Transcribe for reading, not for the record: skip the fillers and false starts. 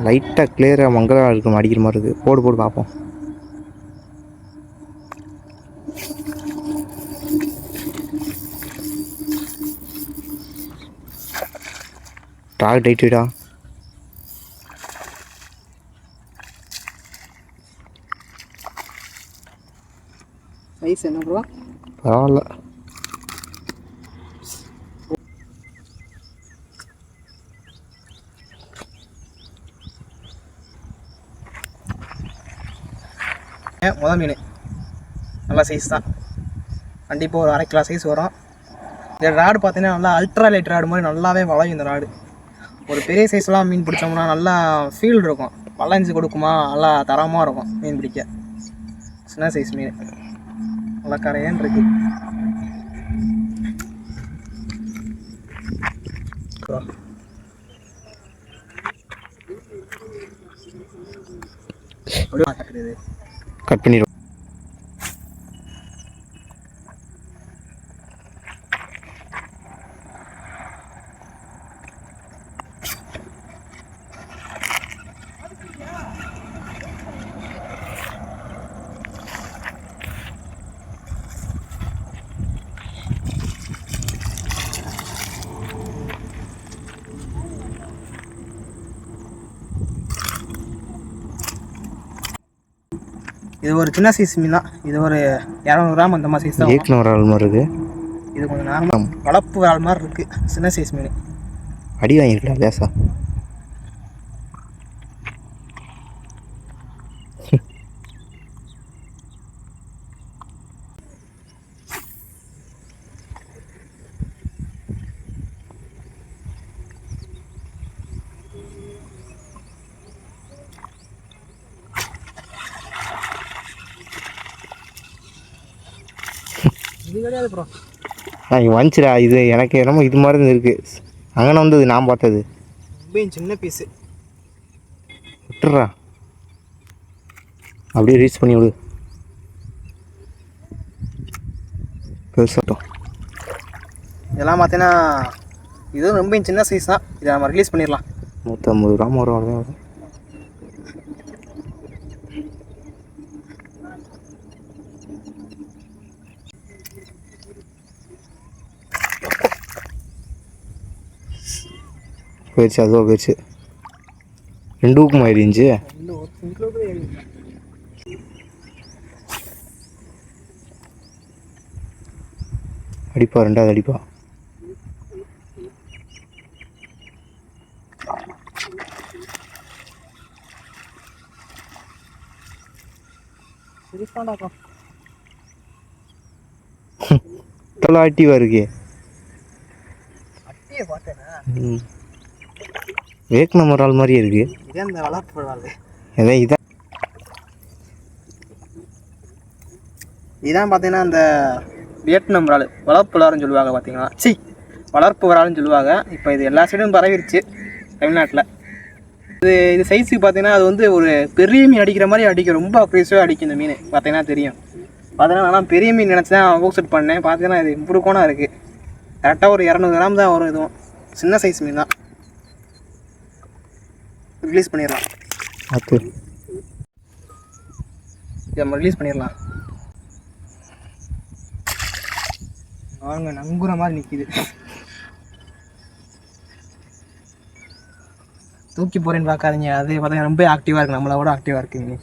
லைட்டாக கிளியராக மங்கலாக இருக்கும், அடிக்கிற மாதிரி இருக்குது. போடு போடு பார்ப்போம். டாக் டைட்டுடா. சைஸ் என்ன ப்ரோ? பரவாயில்ல. முதல் மீன் நல்லா சைஸ் தான், கண்டிப்பாக ஒரு 1/2 கிலோ சைஸ் வரும். இந்த ராடு பார்த்தீங்கன்னா நல்லா அல்ட்ரா லைட் ராடு மாதிரி நல்லாவே வளையும். இந்த ராடு ஒரு பெரிய சைஸ்லாம் மீன் பிடிச்சோம்னா நல்லா ஃபீல் இருக்கும், வளைஞ்சு கொடுக்குமா, நல்லா தரமாக இருக்கும் மீன் பிடிக்க. சின்ன சைஸ் மீன் நல்லா கரையன்னு இருக்கு. கட் பண்ணிடுவோம். இது ஒரு சின்ன சைஸ் மீன் தான். இது ஒரு 200 கிராம் அந்த மாதிரி சைஸ் தான். ஏற்கனவே ஒரு ஆள் மாதிரி இருக்குது. இது கொஞ்சம் நார்மல் வளர்ப்பு ஆள் மாதிரி இருக்குது. சின்ன சைஸ் மீன். அடி வாங்கிருக்கா லேசா. இது கிடையாது ப்ரோ. இங்கே வந்துச்சுடா. இது எனக்கு என்னமோ இது மாதிரி தான் இருக்குது. அங்கே வந்தது நான் பார்த்தது ரொம்ப சின்ன பீஸு. விட்டுறா, அப்படியே ரீச் பண்ணி விடு. பெருசாட்டம் இதெல்லாம் பார்த்தீங்கன்னா இதுவும் ரொம்ப சின்ன சைஸ் தான். இதை நம்ம ரிலீஸ் பண்ணிடலாம். 150 கிராம் வரும். அவ்வளோதான். போயிடுச்சு, அதுவாக போயிடுச்சு. 2 ஊக்கம் ஆயிடுச்சு. அடிப்பா, 2வது அடிப்பா. தலை ஆக்டிவா இருக்கு. வேக்னம் ஒரு ஆள் மாதிரியே இருக்கு. இதான் பார்த்தீங்கன்னா இந்த வியட்நாம் இறால், வளர்ப்பு இறால்னு சொல்லுவாங்க. பார்த்தீங்கன்னா வளர்ப்பு இறால்னு சொல்லுவாங்க. இப்போ இது எல்லா சைடும் பரவிடுச்சு தமிழ்நாட்டில். இது சைஸுக்கு பார்த்தீங்கன்னா அது வந்து ஒரு பெரிய மீன் அடிக்கிற மாதிரி அடிக்கும். ரொம்ப அப்ரீஸாக அடிக்கும் இந்த மீன். பார்த்தீங்கன்னா தெரியும். பார்த்தீங்கன்னா நான் பெரிய மீன் நினச்சி தான் ஃபோக்கஸ் பண்ணேன். பார்த்தீங்கன்னா இது இப்படி கோணம் இருக்குது. கரெக்டாக ஒரு 200 கிராம் தான் வரும். இதுவும் சின்ன சைஸ் மீன் தான். ரிலீஸ் பண்ணிடலாம். நம்ம ரிலீஸ் பண்ணிடலாம். வாங்க, நங்குற மாதிரி நிற்கிது. தூக்கி போகிறேன்னு பார்க்காதீங்க. அது பார்த்தீங்கன்னா ரொம்ப ஆக்டிவாக இருக்குது. நம்மளோட ஆக்டிவாக இருக்குது.